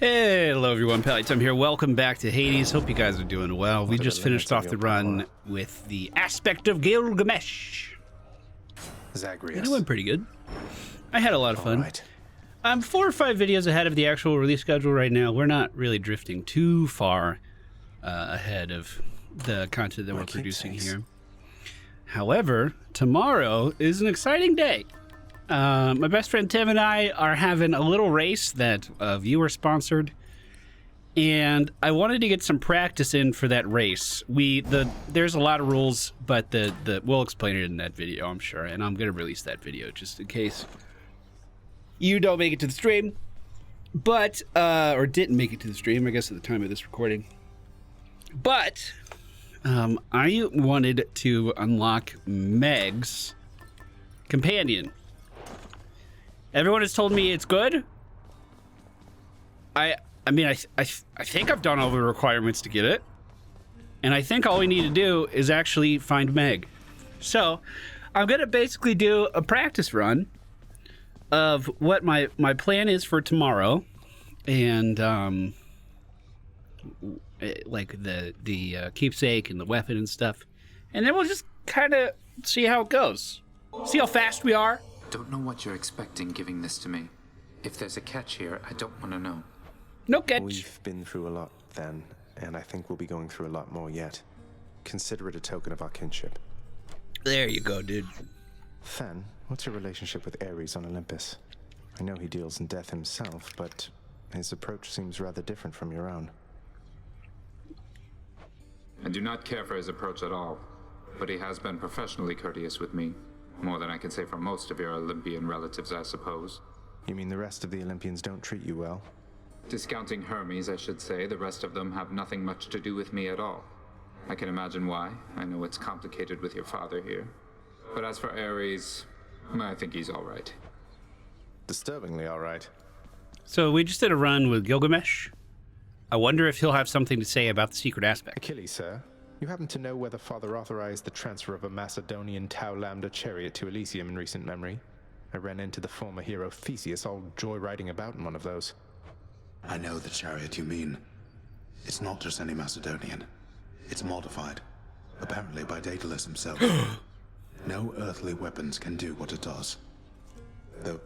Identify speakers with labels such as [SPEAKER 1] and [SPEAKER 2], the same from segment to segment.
[SPEAKER 1] Hello everyone, MFPallytime here. Welcome back to Hades. Hope you guys are doing well. We just finished off the run with the aspect of Gilgamesh.
[SPEAKER 2] Zagreus.
[SPEAKER 1] And it went pretty good. I had a lot of fun.
[SPEAKER 2] Right.
[SPEAKER 1] I'm 4 or 5 videos ahead of the actual release schedule right now. We're not really drifting too far ahead of the content that we're producing here. However, tomorrow is an exciting day. My best friend Tim and I are having a little race that a viewer sponsored, and I wanted to get some practice in for that race. There's a lot of rules, but we'll explain it in that video, I'm sure, and I'm gonna release that video just in case you don't make it to the stream, but or didn't make it to the stream, I guess, at the time of this recording. But I wanted to unlock Meg's companion. Everyone has told me it's good. I mean, I think I've done all the requirements to get it. And I think all we need to do is actually find Meg. So, I'm going to basically do a practice run of what my plan is for tomorrow. And, like the keepsake and the weapon and stuff. And then we'll just kind of see how it goes. See how fast we are.
[SPEAKER 3] Don't know what you're expecting giving this to me. If there's a catch here, I don't want to know.
[SPEAKER 1] No catch.
[SPEAKER 2] We've been through a lot then, and I think we'll be going through a lot more yet. Consider it a token of our kinship.
[SPEAKER 1] There you go, dude.
[SPEAKER 2] Fen, what's your relationship with Ares on Olympus? I know he deals in death himself, but his approach seems rather different from your own.
[SPEAKER 3] I do not care for his approach at all, but he has been professionally courteous with me. More than I can say for most of your Olympian relatives, I suppose.
[SPEAKER 2] You mean the rest of the Olympians don't treat you well?
[SPEAKER 3] Discounting Hermes, I should say, the rest of them have nothing much to do with me at all. I can imagine why. I know it's complicated with your father here. But as for Ares, I think he's all right.
[SPEAKER 2] Disturbingly all right.
[SPEAKER 1] So we just did a run with Gilgamesh. I wonder if he'll have something to say about the secret aspect.
[SPEAKER 2] Achilles, sir. You happen to know whether Father authorized the transfer of a Macedonian Tau Lambda chariot to Elysium in recent memory? I ran into the former hero Theseus all joyriding about in one of those.
[SPEAKER 4] I know the chariot you mean. It's not just any Macedonian. It's modified, apparently by Daedalus himself. No earthly weapons can do what it does. Though,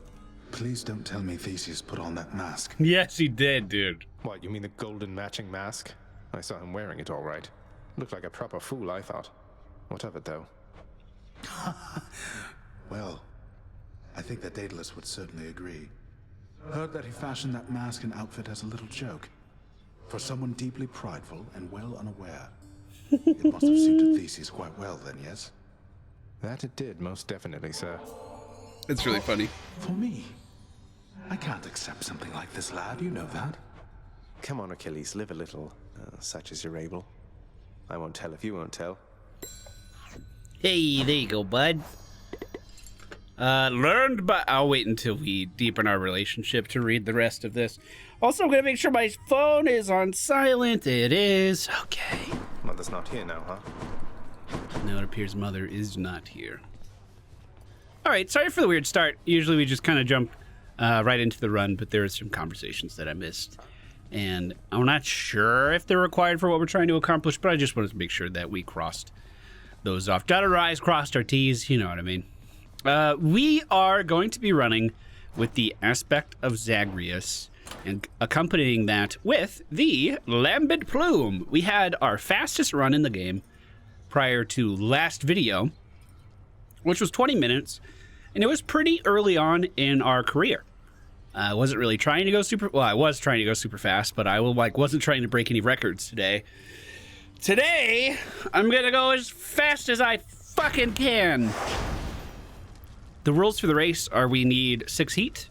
[SPEAKER 4] please don't tell me Theseus put on that mask.
[SPEAKER 1] Yes, he did, dude.
[SPEAKER 2] What, you mean the golden matching mask? I saw him wearing it all right. Looked like a proper fool, I thought. What of it, though?
[SPEAKER 4] Well, I think that Daedalus would certainly agree. Heard that he fashioned that mask and outfit as a little joke. For someone deeply prideful and well unaware. It must have suited Theseus quite well then, yes?
[SPEAKER 2] That it did, most definitely, sir.
[SPEAKER 1] It's really funny.
[SPEAKER 4] For me? I can't accept something like this, lad, you know that.
[SPEAKER 2] Come on, Achilles, live a little, such as you're able. I won't tell if you won't tell.
[SPEAKER 1] Hey, there you go, bud. Learned by... I'll wait until we deepen our relationship to read the rest of this. Also, I'm going to make sure my phone is on silent. It is. Okay.
[SPEAKER 2] Mother's not here now, huh?
[SPEAKER 1] Now it appears Mother is not here. All right, sorry for the weird start. Usually we just kind of jump right into the run, but there are some conversations that I missed. And I'm not sure if they're required for what we're trying to accomplish, but I just wanted to make sure that we crossed those off. Dotted our I's, crossed our T's, you know what I mean. We are going to be running with the aspect of Zagreus and accompanying that with the Lambent Plume. We had our fastest run in the game prior to last video, which was 20 minutes, and it was pretty early on in our career. I wasn't really trying to go super... Well, I was trying to go super fast, but I wasn't trying to break any records today. Today, I'm gonna go as fast as I fucking can. The rules for the race are we need 6 heat.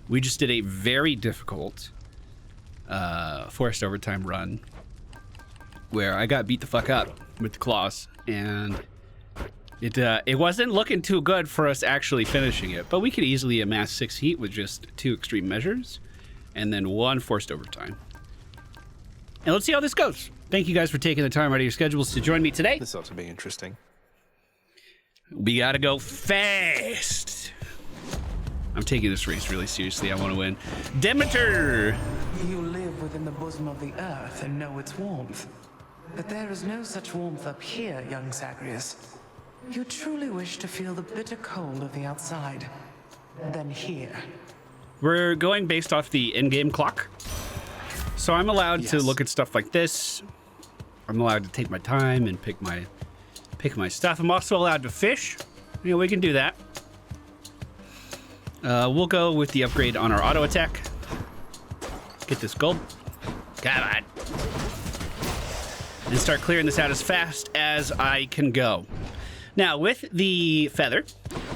[SPEAKER 1] We just did a very difficult forced overtime run where I got beat the fuck up with the claws, and it wasn't looking too good for us actually finishing it, but we could easily amass 6 heat with just 2 extreme measures and then 1 forced overtime. And let's see how this goes. Thank you guys for taking the time out of your schedules to join me today.
[SPEAKER 2] This ought to be interesting.
[SPEAKER 1] We gotta go fast. I'm taking this race really seriously. I want to win. Demeter!
[SPEAKER 4] You live
[SPEAKER 5] bosom of the earth and know its warmth. But there is no such warmth up here, young Zagreus. You truly wish to feel the bitter cold of the outside. Then here.
[SPEAKER 1] We're going based off the in-game clock. So I'm allowed to look at stuff like this. I'm allowed to take my time and pick my stuff. I'm also allowed to fish. You know, we can do that. We'll go with the upgrade on our auto attack. Get this gold. Come on. And start clearing this out as fast as I can go. Now, with the feather,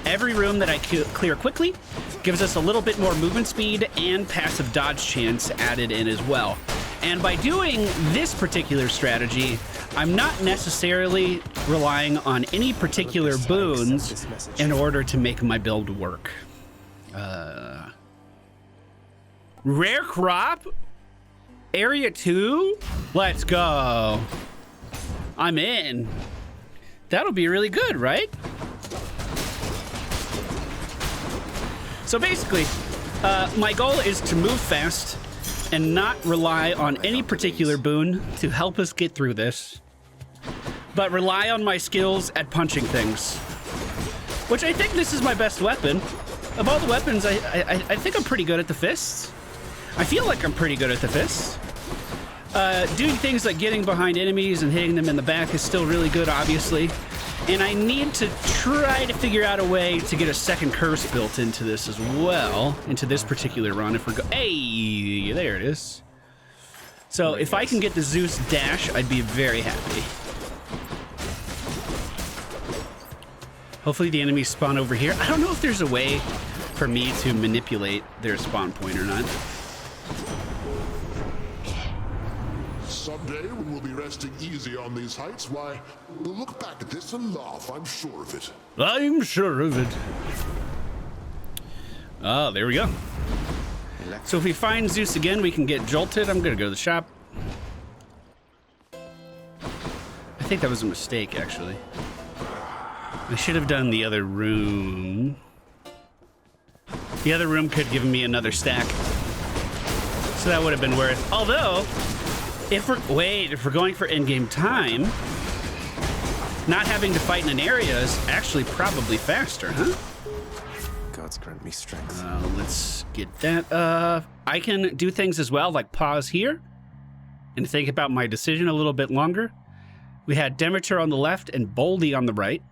[SPEAKER 1] every room that I clear quickly gives us a little bit more movement speed and passive dodge chance added in as well. And by doing this particular strategy, I'm not necessarily relying on any particular boons in order to make my build work. Rare crop? Area 2? Let's go. I'm in. That'll be really good, right? So basically, my goal is to move fast and not rely on any particular boon to help us get through this, but rely on my skills at punching things, which I think this is my best weapon. Of all the weapons, I think I'm pretty good at the fists. I feel like I'm pretty good at the fists. Doing things like getting behind enemies and hitting them in the back is still really good, obviously. And I need to try to figure out a way to get a second curse built into this as well, into this particular run. If we're hey, there it is. So if I can get the Zeus dash, I'd be very happy. Hopefully the enemies spawn over here. I don't know if there's a way for me to manipulate their spawn point or not.
[SPEAKER 6] Someday, when we'll be resting easy on these heights, why, we'll look back at this and laugh, I'm sure of it.
[SPEAKER 1] I'm sure of it. Oh, there we go. So if we find Zeus again, we can get jolted. I'm gonna go to the shop. I think that was a mistake, actually. I should have done the other room. The other room could give me another stack. So that would have been worth. Although, if we're going for in-game time, not having to fight in an area is actually probably faster, huh?
[SPEAKER 2] Gods grant me strength.
[SPEAKER 1] Let's get that. I can do things as well, like pause here and think about my decision a little bit longer. We had Demeter on the left and Boldy on the right.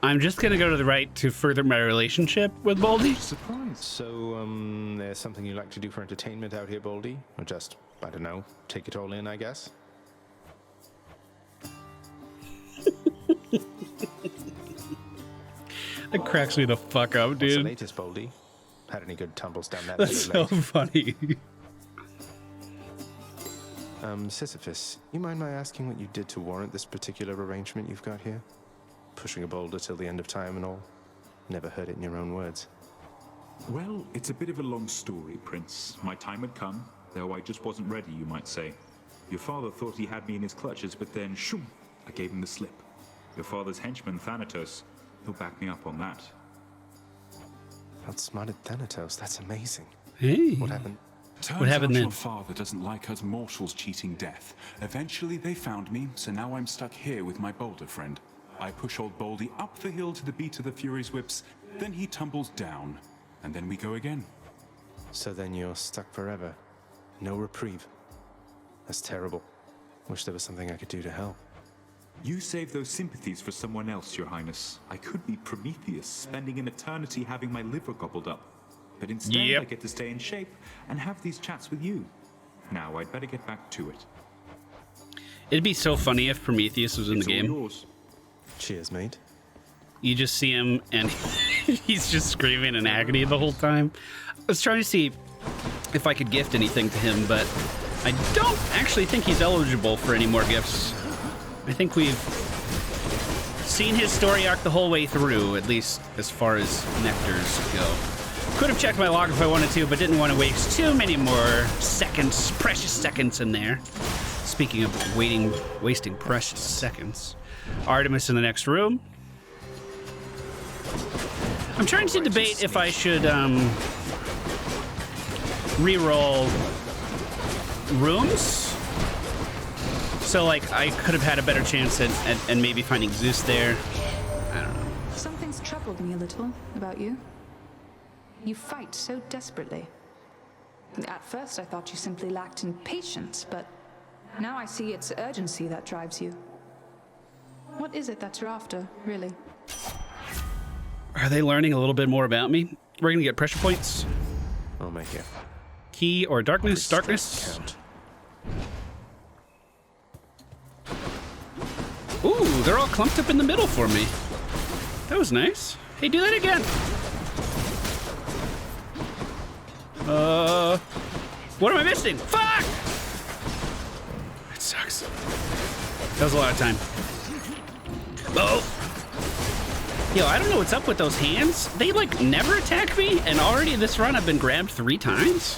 [SPEAKER 1] I'm just gonna go to the right to further my relationship with Boldy.
[SPEAKER 2] Surprise. So, there's something you like to do for entertainment out here, Boldy? Or just, I don't know, take it all in, I guess?
[SPEAKER 1] That cracks me the fuck up, dude.
[SPEAKER 2] What's the latest, Boldy? Had any good tumbles down that
[SPEAKER 1] That's so funny.
[SPEAKER 2] Sisyphus, you mind my asking what you did to warrant this particular arrangement you've got here? Pushing a boulder till the end of time and all. Never heard it in your own words.
[SPEAKER 7] Well, it's a bit of a long story, Prince. My time had come, though I just wasn't ready, you might say. Your father thought he had me in his clutches, but then, shoom, I gave him the slip. Your father's henchman, Thanatos, he'll back me up on that.
[SPEAKER 2] Outsmarted Thanatos, that's amazing.
[SPEAKER 1] Hey.
[SPEAKER 2] What happened?
[SPEAKER 8] Turns out your father doesn't like us mortals cheating death. Eventually they found me, so now I'm stuck here with my boulder friend. I push old Boldy up the hill to the beat of the Fury's whips, then he tumbles down, and then we go again.
[SPEAKER 2] So then you're stuck forever. No reprieve. That's terrible. Wish there was something I could do to help.
[SPEAKER 7] You save those sympathies for someone else, Your Highness. I could be Prometheus, spending an eternity having my liver gobbled up. But instead, I get to stay in shape and have these chats with you. Now, I'd better get back to it.
[SPEAKER 1] It'd be so funny if Prometheus was in the game.
[SPEAKER 7] Yours.
[SPEAKER 2] Cheers, mate.
[SPEAKER 1] You just see him and he's just screaming in agony the whole time. I was trying to see if I could gift anything to him, but I don't actually think he's eligible for any more gifts. I think we've seen his story arc the whole way through, at least as far as nectars go. Could have checked my log if I wanted to, but didn't want to waste too many more seconds, precious seconds in there. Speaking of wasting precious seconds. Artemis in the next room. I'm trying to debate if I should re-roll rooms. So, like, I could have had a better chance at maybe finding Zeus there. I don't know.
[SPEAKER 9] Something's troubled me a little about you. You fight so desperately. At first, I thought you simply lacked in patience, but now I see it's urgency that drives you. What is it that you're after, really?
[SPEAKER 1] Are they learning a little bit more about me? We're gonna get pressure points.
[SPEAKER 2] I'll make it.
[SPEAKER 1] Key or darkness? Darkness.
[SPEAKER 2] Count.
[SPEAKER 1] Ooh, they're all clumped up in the middle for me. That was nice. Hey, do that again. What am I missing? Fuck! That sucks. That was a lot of time. Oh! Yo, I don't know what's up with those hands. They, like, never attack me, and already this run I've been grabbed 3 times?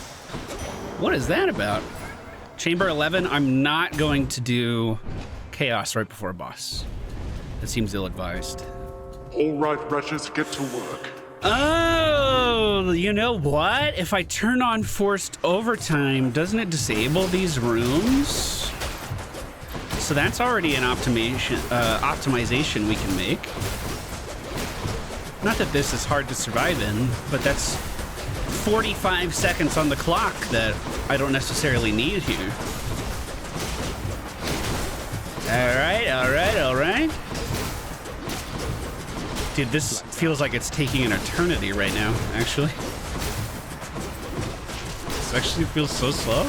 [SPEAKER 1] What is that about? Chamber 11, I'm not going to do chaos right before a boss. That seems ill-advised.
[SPEAKER 6] All right, wretches, get to work.
[SPEAKER 1] Oh, you know what? If I turn on forced overtime, doesn't it disable these rooms? So that's already an optimization we can make. Not that this is hard to survive in, but that's 45 seconds on the clock that I don't necessarily need here. All right. Dude, this feels like it's taking an eternity right now, actually. This actually feels so slow.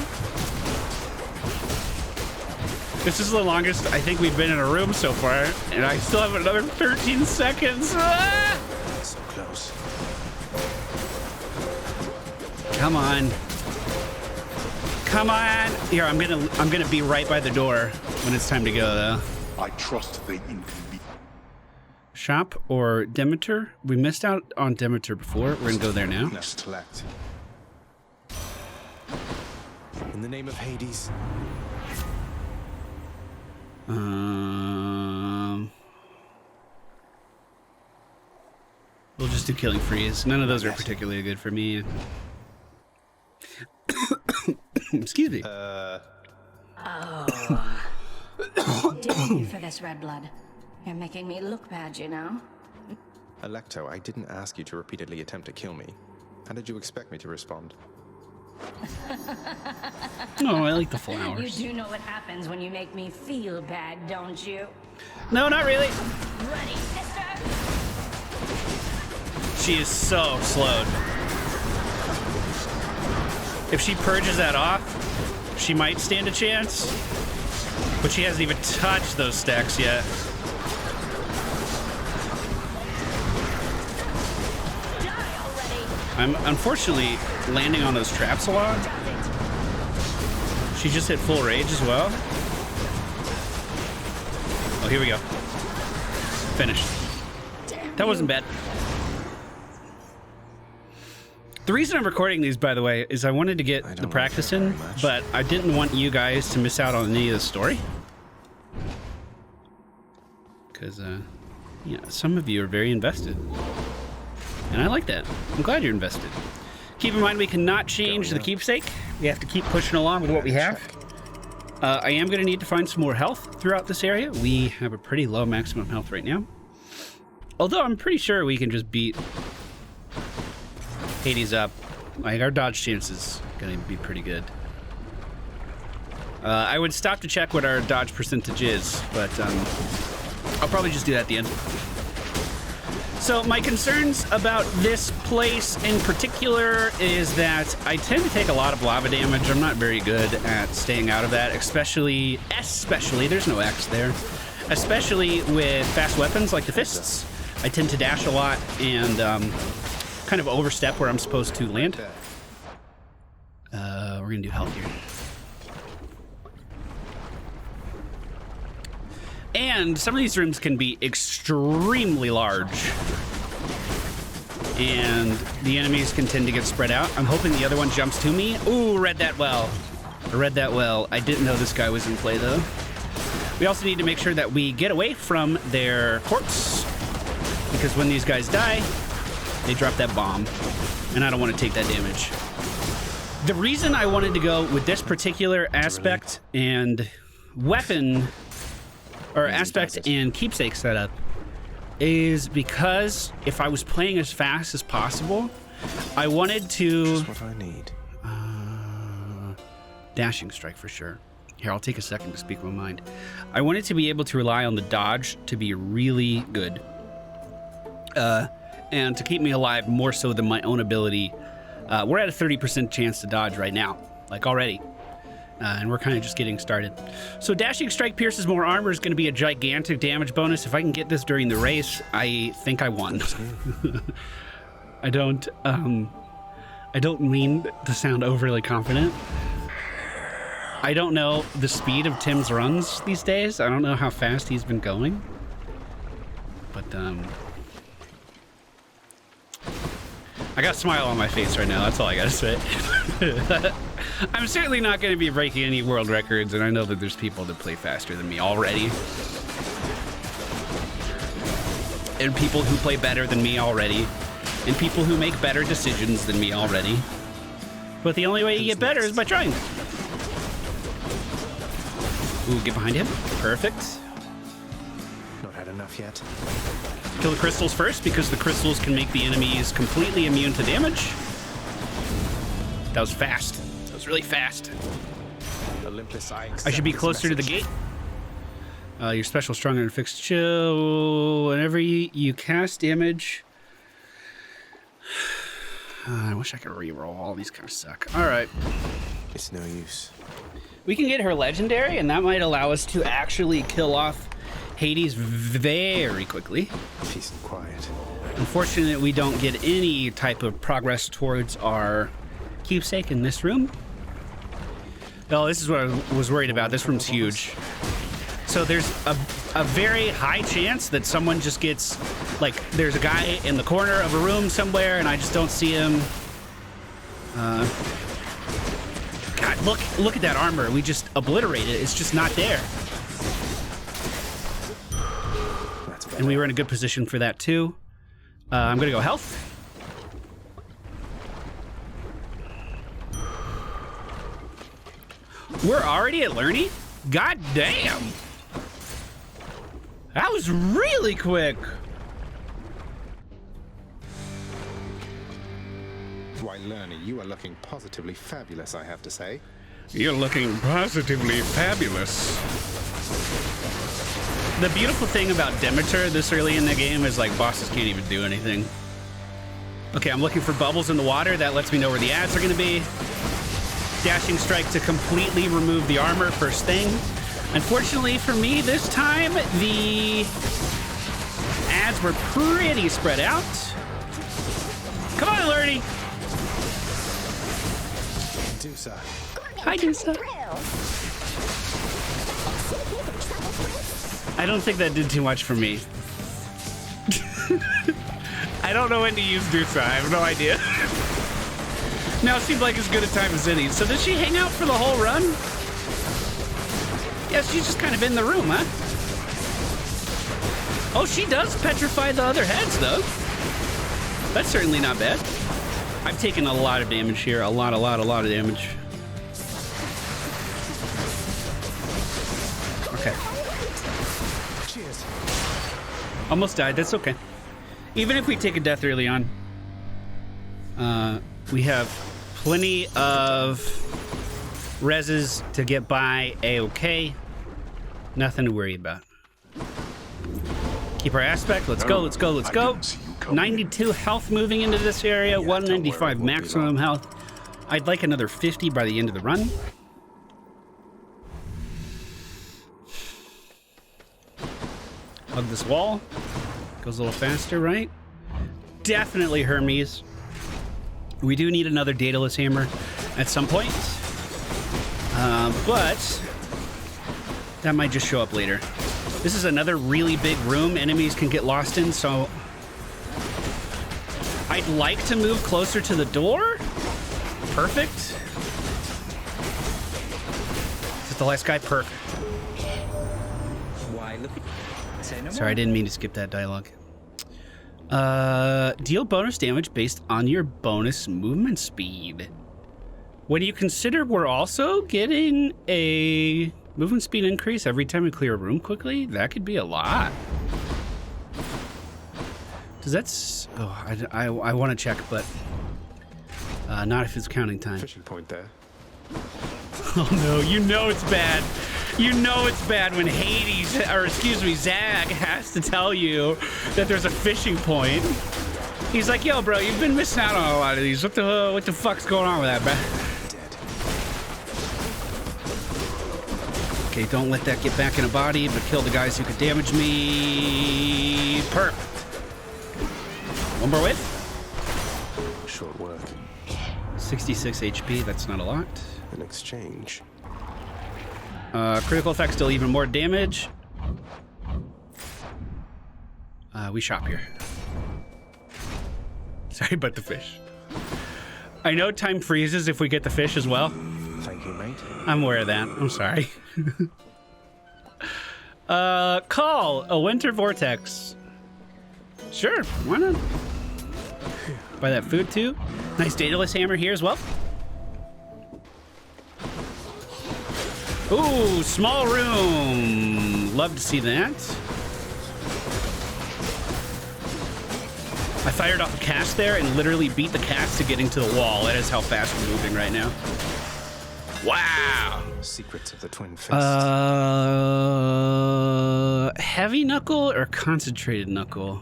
[SPEAKER 1] This is the longest I think we've been in a room so far, and I still have another 13 seconds. Ah!
[SPEAKER 2] So close.
[SPEAKER 1] Come on. Come on. Here, I'm gonna be right by the door when it's time to go, though.
[SPEAKER 6] I trust they inconvenience.
[SPEAKER 1] Shop or Demeter? We missed out on Demeter before. We're gonna go there now.
[SPEAKER 2] Now collect. In the name of Hades.
[SPEAKER 1] We'll just do Killing Freeze. None of those are particularly good for me. Excuse me.
[SPEAKER 10] Didn't you for this, Red Blood? You're making me look bad, you know?
[SPEAKER 2] Alecto, I didn't ask you to repeatedly attempt to kill me. How did you expect me to respond?
[SPEAKER 1] No, I like the flowers.
[SPEAKER 10] You do know what happens when you make me feel bad, don't you?
[SPEAKER 1] No, not really.
[SPEAKER 10] Ready, sister?
[SPEAKER 1] She is so slowed. If she purges that off, she might stand a chance. But she hasn't even touched those stacks yet. I'm unfortunately landing on those traps a lot. She just hit full rage as well. Oh, here we go. Finished. That wasn't bad. The reason I'm recording these, by the way, is I wanted to get the practice in, but I didn't want you guys to miss out on any of the story. Because, yeah, some of you are very invested. And I like that. I'm glad you're invested. Keep in mind we cannot change the keepsake. We have to keep pushing along with what we have. I am going to need to find some more health throughout this area. We have a pretty low maximum health right now. Although I'm pretty sure we can just beat Hades up. Like, our dodge chance is going to be pretty good. I would stop to check what our dodge percentage is, but I'll probably just do that at the end. So my concerns about this place in particular is that I tend to take a lot of lava damage. I'm not very good at staying out of that, especially, there's no X there, especially with fast weapons like the fists. I tend to dash a lot and kind of overstep where I'm supposed to land. We're gonna do health here. And some of these rooms can be extremely large. And the enemies can tend to get spread out. I'm hoping the other one jumps to me. Ooh, read that well. I read that well. I didn't know this guy was in play, though. We also need to make sure that we get away from their corpse. Because when these guys die, They dropped that bomb, and I don't want to take that damage. The reason I wanted to go with this particular aspect and weapon, or aspect and keepsake setup, is because if I was playing as fast as possible, I wanted to...
[SPEAKER 2] Just what I need.
[SPEAKER 1] Dashing strike for sure. Here, I'll take a second to speak my mind. I wanted to be able to rely on the dodge to be really good. And to keep me alive more so than my own ability. We're at a 30% chance to dodge right now, like already. And we're kind of just getting started. So dashing strike pierces more armor is going to be a gigantic damage bonus. If I can get this during the race, I think I won. I don't mean to sound overly confident. I don't know the speed of Tim's runs these days. I don't know how fast he's been going. But, I got a smile on my face right now. That's all I gotta say. I'm certainly not going to be breaking any world records, and I know that there's people that play faster than me already. And people who play better than me already. And people who make better decisions than me already. But the only way you get better is by trying. Ooh, get behind him. Perfect.
[SPEAKER 2] Not had enough yet.
[SPEAKER 1] Kill the crystals first, because the crystals can make the enemies completely immune to damage. That was fast. That was really fast.
[SPEAKER 2] Olympus,
[SPEAKER 1] I should be closer to the gate. Your special stronger and fixed chill. Whenever you cast damage... I wish I could reroll. All these kind of suck. All right.
[SPEAKER 2] It's no use.
[SPEAKER 1] We can get her legendary, and that might allow us to actually kill off Hades very quickly.
[SPEAKER 2] Peace and quiet.
[SPEAKER 1] Unfortunately, we don't get any type of progress towards our keepsake in this room. Oh, this is what I was worried about. This room's huge. So there's a very high chance that someone just gets, like, there's a guy in the corner of a room somewhere, and I just don't see him. God, look at that armor. We just obliterated it. It's just not there. And we were in a good position for that, too. I'm going to go health. We're already at Learny? God damn! That was really quick!
[SPEAKER 2] Why, Learny, you are looking positively fabulous, I have to say.
[SPEAKER 1] You're looking positively fabulous. The beautiful thing about Demeter this early in the game is, like, bosses can't even do anything. Okay, I'm looking for bubbles in the water. That lets me know where the ads are going to be. Dashing strike to completely remove the armor, first thing. Unfortunately for me, this time, the ads were pretty spread out. Come on, Learny!
[SPEAKER 2] Dusa.
[SPEAKER 1] Hi, Dusa. I don't think that did too much for me. I don't know when to use Dusa. I have no idea. Now it seemed like as good a time as any. So does she hang out for the whole run? Yeah, she's just kind of in the room, huh? Oh, she does petrify the other heads, though. That's certainly not bad. I've taken a lot of damage here. A lot of damage. Okay.
[SPEAKER 2] Cheers.
[SPEAKER 1] Almost died. That's okay. Even if we take a death early on, we have plenty of reses to get by a-okay. Nothing to worry about. Keep our aspect. Let's go, let's go, let's go. 92 health moving into this area. 195 maximum health. I'd like another 50 by the end of the run. Hug this wall. Goes a little faster, right? Definitely Hermes. We do need another Daedalus hammer at some point. But that might just show up later. This is another really big room enemies can get lost in, so I'd like to move closer to the door. Perfect. Is it the last guy? Perk.
[SPEAKER 11] Why, look.
[SPEAKER 1] Sorry, I didn't mean to skip that dialogue. Deal bonus damage based on your bonus movement speed. When you consider we're also getting a movement speed increase every time we clear a room quickly, that could be a lot. Does that... Oh, I want to check, but not if it's counting time.
[SPEAKER 2] Fishing point there.
[SPEAKER 1] Oh no, you know it's bad. You know it's bad when Hades, or excuse me, Zag has to tell you that there's a fishing point. He's like, yo, bro, you've been missing out on a lot of these. What the fuck's going on with that, bro? Okay, don't let that get back in a body, but kill the guys who could damage me. Perfect. One more with?
[SPEAKER 2] Short work.
[SPEAKER 1] 66 HP, that's not a lot.
[SPEAKER 2] In exchange.
[SPEAKER 1] Critical effects deal even more damage. We shop here. Sorry about the fish. I know time freezes if we get the fish as well.
[SPEAKER 2] Thank you, mate.
[SPEAKER 1] I'm aware of that. I'm sorry. Call a winter vortex. Sure, why not? Buy that food too. Nice daedalus hammer here as well. Ooh, small room. Love to see that. I fired off a cast there and literally beat the cast to getting to the wall. That is how fast we're moving right now. Wow.
[SPEAKER 2] Secrets of the Twin Fists.
[SPEAKER 1] Heavy knuckle or concentrated knuckle?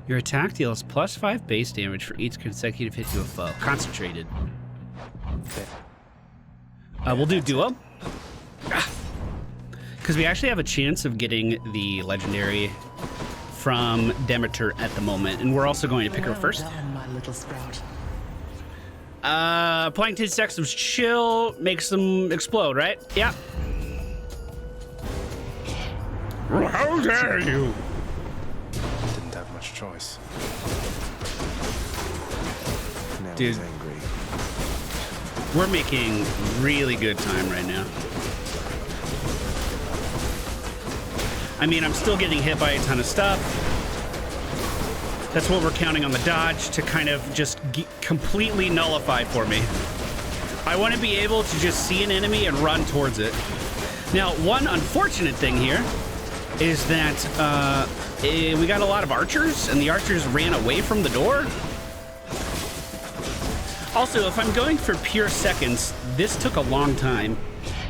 [SPEAKER 1] Your attack deals +5 base damage for each consecutive hit to a foe. Concentrated. We'll do duo. Because we actually have a chance of getting the legendary from Demeter at the moment, and we're also going to pick her first.
[SPEAKER 5] Done, my little sprout.
[SPEAKER 1] Applying 10 seconds of chill makes them explode, right? Yeah. How dare you?
[SPEAKER 2] Didn't have much choice. Now
[SPEAKER 1] Dude.
[SPEAKER 2] he's angry.
[SPEAKER 1] We're making really good time right now. I mean, I'm still getting hit by a ton of stuff. That's what we're counting on the dodge to kind of just completely nullify for me. I want to be able to just see an enemy and run towards it. Now, one unfortunate thing here is that we got a lot of archers, and the archers ran away from the door. Also, if I'm going for pure seconds, this took a long time,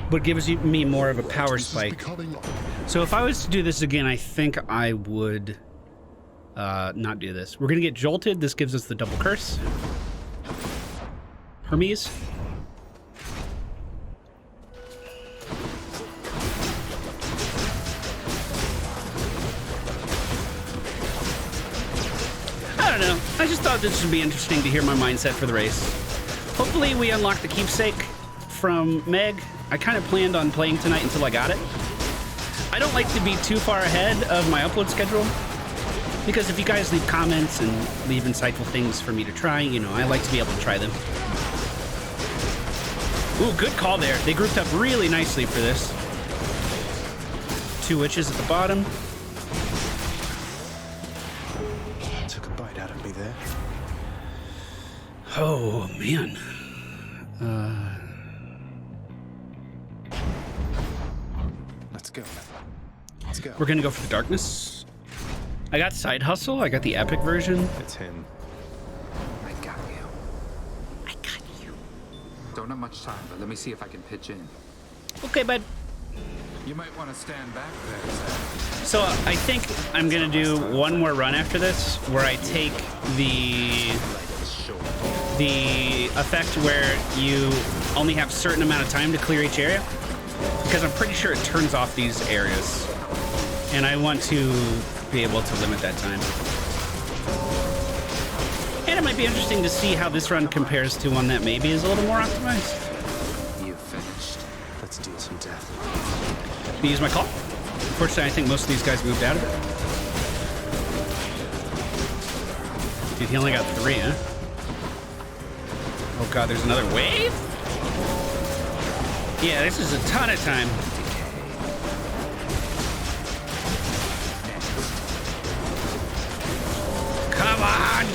[SPEAKER 1] but gives me more of a power spike. So if I was to do this again, I think I would not do this. We're gonna get jolted. This gives us the double curse. Hermes. I don't know. I just thought this would be interesting to hear my mindset for the race. Hopefully we unlock the keepsake from Meg. I kind of planned on playing tonight until I got it. I don't like to be too far ahead of my upload schedule, because if you guys leave comments and leave insightful things for me to try, you know, I like to be able to try them. Ooh, good call there. They grouped up really nicely for this. 2 witches at the bottom.
[SPEAKER 2] Took a bite out of me there.
[SPEAKER 1] Oh, man.
[SPEAKER 2] Let's go. Let's go.
[SPEAKER 1] We're gonna go for the darkness. I got Side Hustle. I got the epic version.
[SPEAKER 2] It's him.
[SPEAKER 3] I got you.
[SPEAKER 1] I got you.
[SPEAKER 3] Don't have much time, but let me see if I can pitch in.
[SPEAKER 1] Okay, bud.
[SPEAKER 3] You might want to stand back there, Zach.
[SPEAKER 1] So I think I'm gonna do one more run after this, where I take the effect where you only have a certain amount of time to clear each area, because I'm pretty sure it turns off these areas, and I want to be able to limit that time. And it might be interesting to see how this run compares to one that maybe is a little more optimized.
[SPEAKER 3] You finished.
[SPEAKER 2] Let's deal some death.
[SPEAKER 1] Can I use my call? Unfortunately, I think most of these guys moved out of it. Dude, he only got 3, huh? Oh god, there's another wave? Yeah, this is a ton of time. Come on!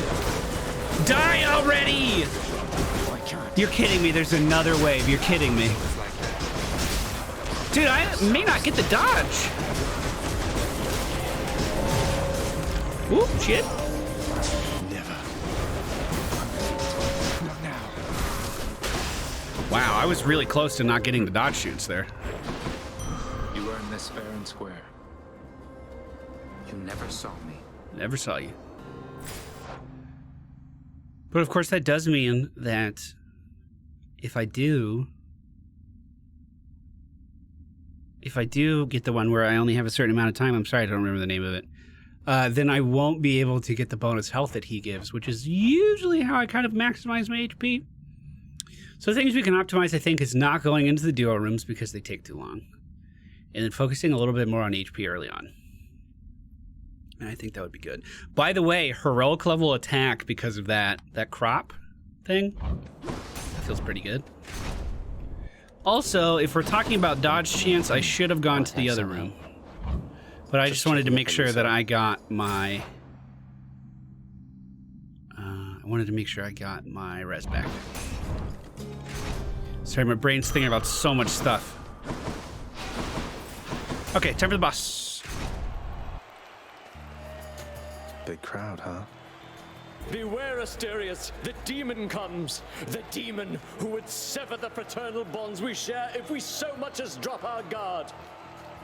[SPEAKER 1] Die already! You're kidding me. There's another wave. You're kidding me. Dude, I may not get the dodge. Oop, shit.
[SPEAKER 2] Never. Not now.
[SPEAKER 1] Wow, I was really close to not getting the dodge shoots there.
[SPEAKER 3] You earned this fair and square. You never saw me.
[SPEAKER 1] Never saw you. But of course, that does mean that if I do get the one where I only have a certain amount of time, I'm sorry, I don't remember the name of it, then I won't be able to get the bonus health that he gives, which is usually how I kind of maximize my HP. So things we can optimize, I think, is not going into the duo rooms because they take too long. And then focusing a little bit more on HP early on. And I think that would be good. By the way, heroic level attack because of that crop thing. That feels pretty good. Also, if we're talking about dodge chance, I should have gone to the other room. But I just wanted to make sure that I got my... res back. Sorry, my brain's thinking about so much stuff. Okay, time for the boss.
[SPEAKER 2] Big crowd, huh?
[SPEAKER 11] Beware, Asterius, the demon comes. The demon who would sever the fraternal bonds we share if we so much as drop our guard.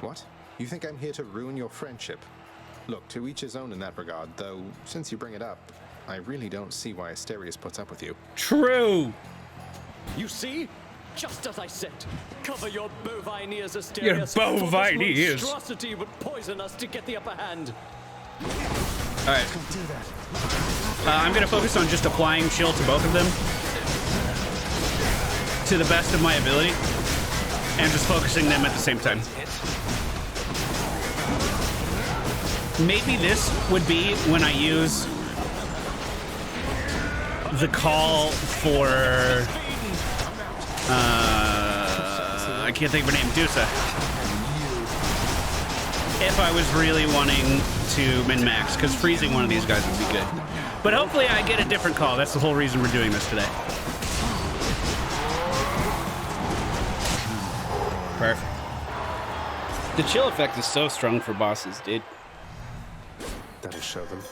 [SPEAKER 2] What? You think I'm here to ruin your friendship? Look, to each his own in that regard, though, since you bring it up, I really don't see why Asterius puts up with you.
[SPEAKER 1] True!
[SPEAKER 11] You see? Just as I said. Cover your bovine ears, Asterius.
[SPEAKER 1] Your bovine
[SPEAKER 11] for this
[SPEAKER 1] ears.
[SPEAKER 11] monstrosity would poison us to get the upper hand.
[SPEAKER 1] Alright. I'm going to focus on just applying chill to both of them to the best of my ability and just focusing them at the same time. Maybe this would be when I use the call for... I can't think of her name. Dusa. If I was really wanting to min-max, because freezing one of these guys would be good. But hopefully I get a different call. That's the whole reason we're doing this today. Perfect. The chill effect is so strong for bosses, dude.
[SPEAKER 2] That'll show them.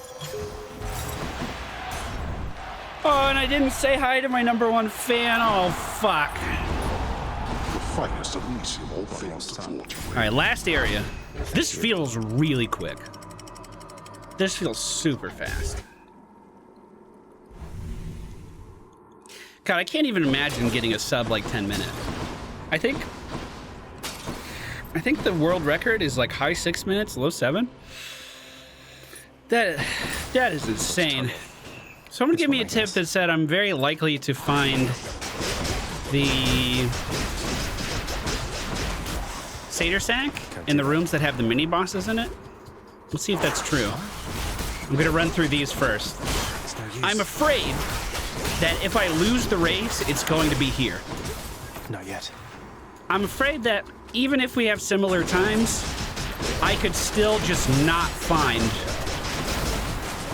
[SPEAKER 1] Oh, and I didn't say hi to my #1 fan. Oh, fuck.
[SPEAKER 6] The finest Elysium, all things to thwart you.
[SPEAKER 1] All right, last area. This feels really quick. This feels super fast. God, I can't even imagine getting a sub like 10 minutes. I think the world record is like high 6 minutes, low 7. That is insane. Someone give me a tip that said I'm very likely to find the Satyr Sack in the rooms that have the mini bosses in it. We'll see if that's true. I'm gonna run through these first. I'm afraid that if I lose the race, it's going to be here.
[SPEAKER 2] Not yet.
[SPEAKER 1] I'm afraid that even if we have similar times, I could still just not find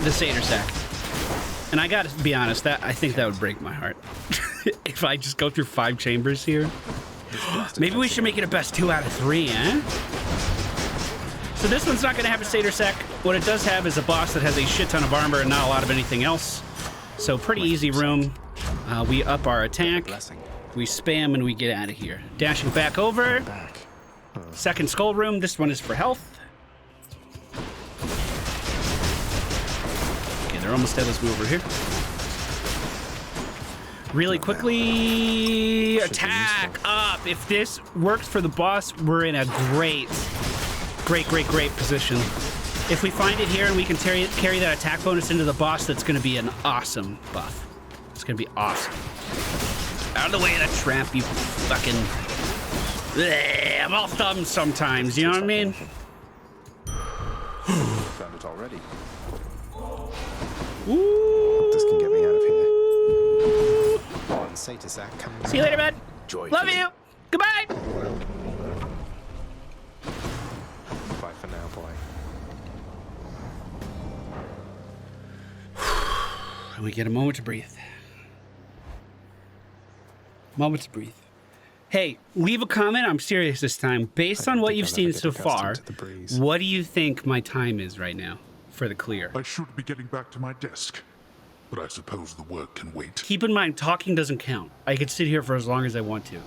[SPEAKER 1] the Satyr Sack. And I gotta be honest, that I think that would break my heart. If I just go through 5 chambers here. Maybe we should make it a best 2 out of 3, eh? So this one's not gonna have a Satyr Sack. What it does have is a boss that has a shit ton of armor and not a lot of anything else. So pretty easy room. We up our attack. We spam and we get out of here. Dashing back over. Second skull room. This one is for health. Okay, they're almost dead. Let's move over here. Really quickly, attack up. If this works for the boss, we're in a great position. If we find it here and we can carry that attack bonus into the boss, that's going to be an awesome buff. It's going to be awesome. Out of the way of that trap, you fucking... Bleh, I'm all thumbs sometimes, you know what I mean?
[SPEAKER 2] Found it already.
[SPEAKER 1] Ooh.
[SPEAKER 2] This can get me out of here. On Satyr Sack coming.
[SPEAKER 1] See you later, bud. Love you. Goodbye.
[SPEAKER 2] Bye for now, boy.
[SPEAKER 1] We get a moment to breathe. Moment to breathe. Hey, leave a comment. I'm serious this time. Based on what you've seen so far, what do you think my time is right now for the clear?
[SPEAKER 6] I should be getting back to my desk, but I suppose the work can wait.
[SPEAKER 1] Keep in mind, talking doesn't count. I could sit here for as long as I want to.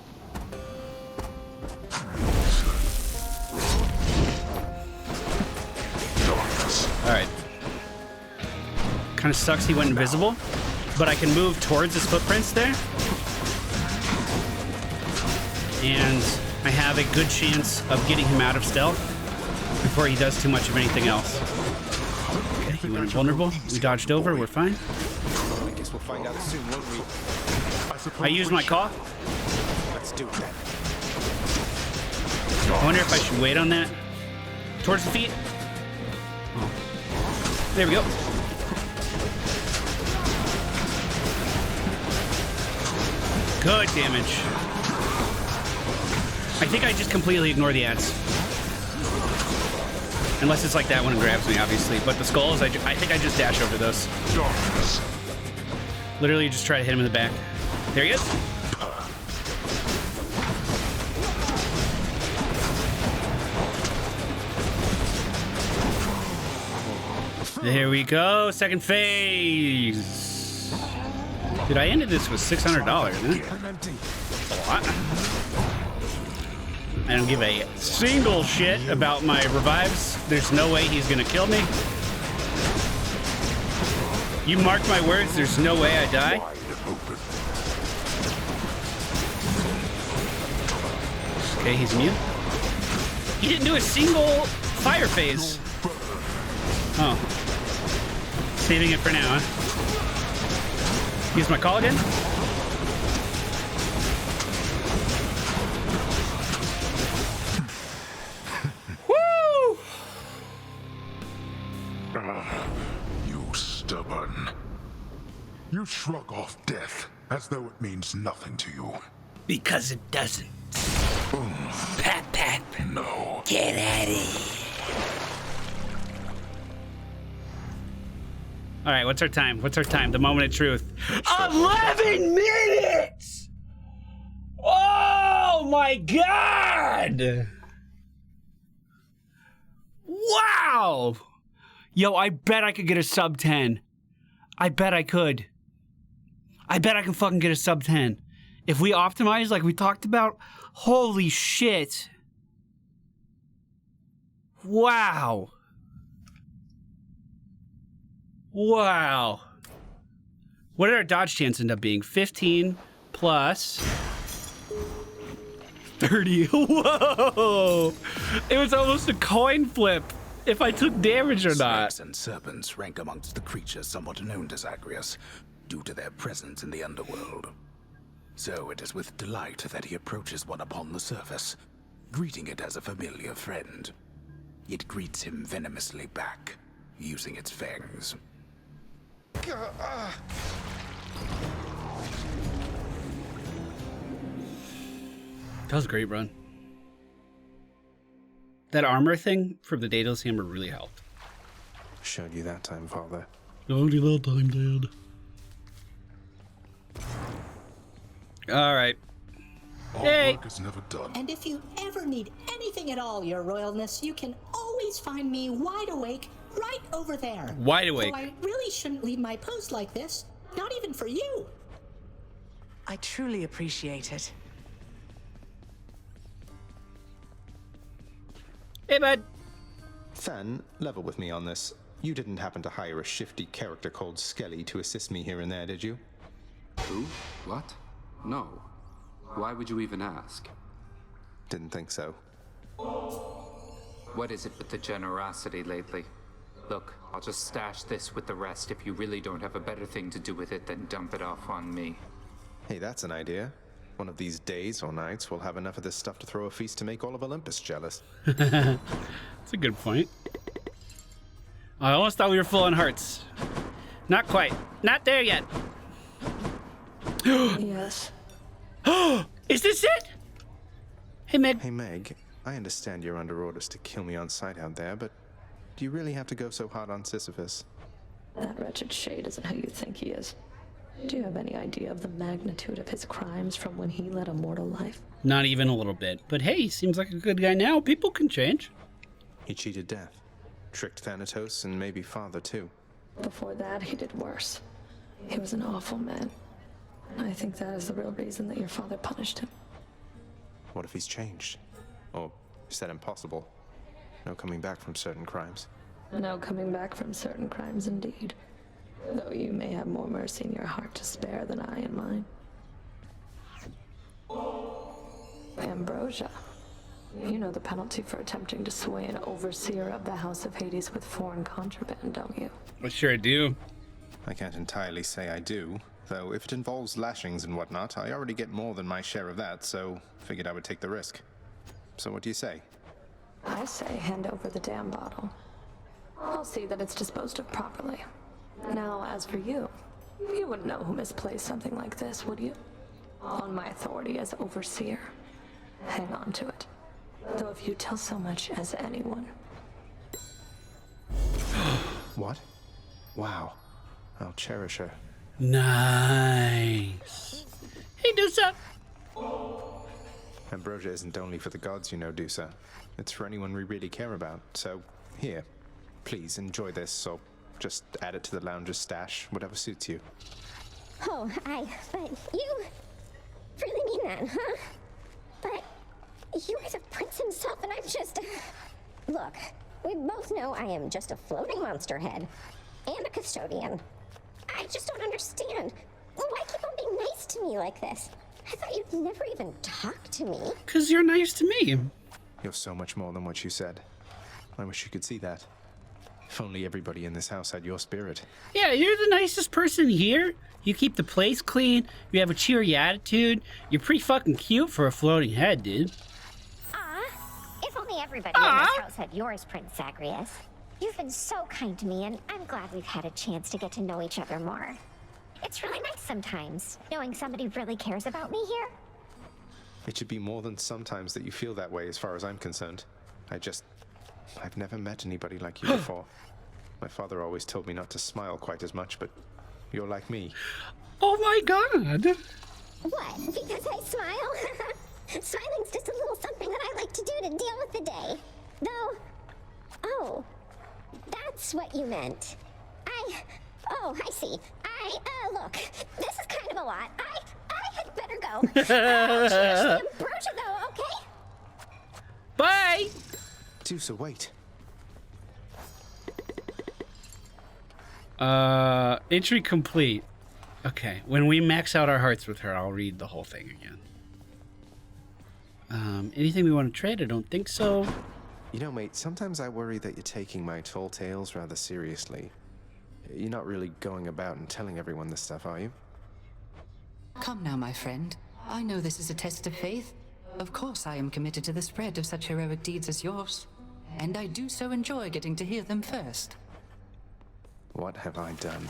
[SPEAKER 1] Alright. Kind of sucks he went invisible, but I can move towards his footprints there. And I have a good chance of getting him out of stealth before he does too much of anything else. Okay, he went invulnerable. We dodged over. We're fine.
[SPEAKER 2] I guess we'll find out soon, won't we?
[SPEAKER 1] I used my cough.
[SPEAKER 2] Let's do it then.
[SPEAKER 1] I wonder if I should wait on that. Towards the feet. Oh. There we go. Good damage. I think I just completely ignore the ads. Unless it's like that one and grabs me, obviously. But the skulls, I think I just dash over those. Literally just try to hit him in the back. There he is. There we go. Second phase. Dude, I ended this with $600, huh? I don't give a single shit about my revives. There's no way he's gonna kill me. You mark my words, there's no way I die. Okay, he's immune. He didn't do a single fire phase. Oh. Saving it for now, huh? Use my call again. Woo!
[SPEAKER 6] You stubborn. You shrug off death as though it means nothing to you.
[SPEAKER 1] Because it doesn't. Pat, pat.
[SPEAKER 6] No.
[SPEAKER 1] Get at it. All right, what's our time? What's our time? The moment of truth. 11 minutes! Oh my God! Wow! Yo, I bet I could get a sub 10. I bet I could. I bet I can fucking get a sub 10. If we optimize like we talked about, holy shit. Wow. Wow. What did our dodge chance end up being? 15 plus 30. Whoa! It was almost a coin flip if I took damage or not.
[SPEAKER 4] Snakes and serpents rank amongst the creatures somewhat known to Zagreus due to their presence in the Underworld. So it is with delight that he approaches one upon the surface, greeting it as a familiar friend. It greets him venomously back, using its fangs.
[SPEAKER 1] That was a great run. That armor thing from the Daedalus hammer really helped.
[SPEAKER 2] Showed you that time, Father.
[SPEAKER 1] Showed you that time, Dad. All right.
[SPEAKER 6] Our work is never done.
[SPEAKER 10] And if you ever need anything at all, Your Royalness, you can always find me wide awake right over there.
[SPEAKER 1] Wide awake.
[SPEAKER 10] So I really shouldn't leave my post like this, not even for you.
[SPEAKER 5] I truly appreciate it.
[SPEAKER 1] Hey, bud.
[SPEAKER 2] Fan, level with me on this. You didn't happen to hire a shifty character called Skelly to assist me here and there, did you?
[SPEAKER 12] Who? What? No. Why would you even ask?
[SPEAKER 2] Didn't think so.
[SPEAKER 3] What is it with the generosity lately? Look, I'll just stash this with the rest if you really don't have a better thing to do with it than dump it off on me.
[SPEAKER 2] Hey, that's an idea. One of these days or nights, we'll have enough of this stuff to throw a feast to make all of Olympus jealous.
[SPEAKER 1] That's a good point. I almost thought we were full on hearts. Not quite. Not there yet.
[SPEAKER 10] Yes.
[SPEAKER 1] Is this it? Hey, Meg.
[SPEAKER 2] Hey, Meg. I understand you're under orders to kill me on sight out there, but do you really have to go so hard on Sisyphus?
[SPEAKER 13] That wretched shade isn't who you think he is. Do you have any idea of the magnitude of his crimes from when he led a mortal life?
[SPEAKER 1] Not even a little bit. But hey, he seems like a good guy now. People can change.
[SPEAKER 2] He cheated death, tricked Thanatos, and maybe father too.
[SPEAKER 13] Before that, he did worse. He was an awful man. I think that is the real reason that your father punished him.
[SPEAKER 2] What if he's changed? Or is that impossible? No coming back from certain crimes.
[SPEAKER 13] No coming back from certain crimes indeed. Though you may have more mercy in your heart to spare than I in mine. Ambrosia. You know the penalty for attempting to sway an overseer of the House of Hades with foreign contraband, don't you?
[SPEAKER 1] I sure do.
[SPEAKER 2] I can't entirely say I do, though if it involves lashings and whatnot, I already get more than my share of that, so figured I would take the risk. So what do you say?
[SPEAKER 13] I say hand over the damn bottle. I'll see that it's disposed of properly. Now, as for you, you wouldn't know who misplaced something like this, would you? On my authority as overseer, hang on to it. Though if you tell so much as anyone.
[SPEAKER 2] What? Wow. I'll cherish her.
[SPEAKER 1] Nice. Hey, Dusa.
[SPEAKER 2] Ambrosia isn't only for the gods, you know, Dusa. It's for anyone we really care about. So, here. Please enjoy this, or just add it to the lounge's stash, whatever suits you.
[SPEAKER 14] Oh, but you really mean that, huh? But you are the prince himself, and I'm just... Look, we both know I am just a floating monster head, and a custodian. I just don't understand. Why keep on being nice to me like this? I thought you'd never even talk to me.
[SPEAKER 1] 'Cause you're nice to me.
[SPEAKER 2] You're so much more than what you said. I wish you could see that. If only everybody in this house had your spirit.
[SPEAKER 1] Yeah, you're the nicest person here. You keep the place clean. You have a cheery attitude. You're pretty fucking cute for a floating head, dude.
[SPEAKER 14] Aw, if only everybody in this house had yours, Prince Zagreus. You've been so kind to me, and I'm glad we've had a chance to get to know each other more. It's really nice sometimes, knowing somebody really cares about me here.
[SPEAKER 2] It should be more than sometimes that you feel that way as far as I'm concerned. I've never met anybody like you before. My father always told me not to smile quite as much, but you're like me.
[SPEAKER 1] Oh my god!
[SPEAKER 14] What? Because I smile? Smiling's just a little something that I like to do to deal with the day. Though... Oh, that's what you meant. Oh, I see. Look, this is kind of a lot. I had better go. Cheers to Ambrosia, though, okay?
[SPEAKER 1] Bye!
[SPEAKER 2] Dusa, wait.
[SPEAKER 1] Entry complete. Okay, when we max out our hearts with her, I'll read the whole thing again. Anything we want to trade? I don't think so.
[SPEAKER 2] You know, mate, sometimes I worry that you're taking my tall tales rather seriously. You're not really going about and telling everyone this stuff, are you?
[SPEAKER 5] Come now, my friend. I know this is a test of faith. Of course I am committed to the spread of such heroic deeds as yours. And I do so enjoy getting to hear them first.
[SPEAKER 2] What have I done?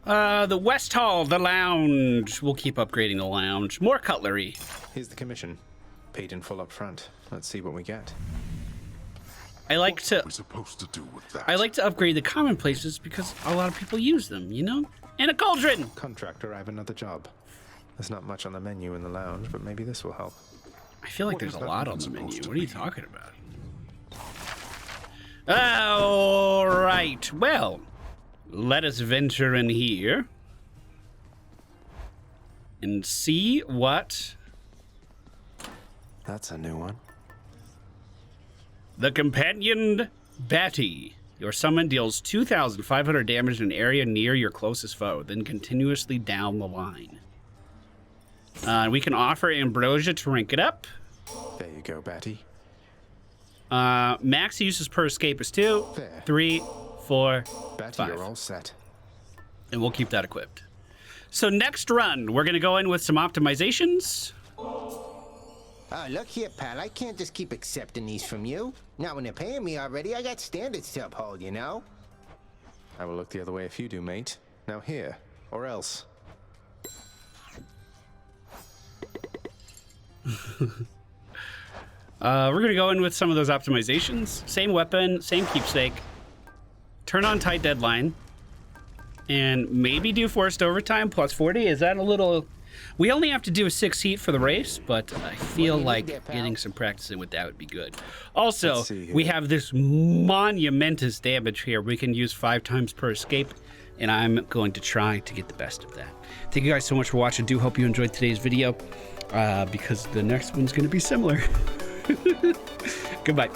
[SPEAKER 1] The West Hall, the lounge. We'll keep upgrading the lounge. More cutlery.
[SPEAKER 2] Here's the commission. Paid in full up front. Let's see what we get.
[SPEAKER 1] I like to upgrade the common places because a lot of people use them, you know? And a cauldron!
[SPEAKER 2] Contractor, I have another job. There's not much on the menu in the lounge, but maybe this will help.
[SPEAKER 1] I feel like there's a lot on the menu. What are you talking about? All right. Well, let us venture in here and see what...
[SPEAKER 2] That's a new one.
[SPEAKER 1] The Companioned Batty. Your summon deals 2,500 damage in an area near your closest foe, then continuously down the line. We can offer Ambrosia to rank it up.
[SPEAKER 2] There you go, Batty.
[SPEAKER 1] Max uses per escape is 2, 3, 4,
[SPEAKER 2] Batty,
[SPEAKER 1] 5.
[SPEAKER 2] you're all set.
[SPEAKER 1] And we'll keep that equipped. So next run, we're going to go in with some optimizations.
[SPEAKER 15] Look here, pal. I can't just keep accepting these from you. Not when they're paying me already. I got standards to uphold, you know?
[SPEAKER 2] I will look the other way if you do, mate. Now here, or else.
[SPEAKER 1] We're going to go in with some of those optimizations. Same weapon, same keepsake. Turn on tight deadline. And maybe do forced overtime plus 40. Is that a little... We only have to do a 6 heat for the race, but I feel like getting some practice in with that would be good. Also, we have this monumentous damage here. We can use 5 times per escape, and I'm going to try to get the best of that. Thank you guys so much for watching. I do hope you enjoyed today's video, because the next one's going to be similar. Goodbye.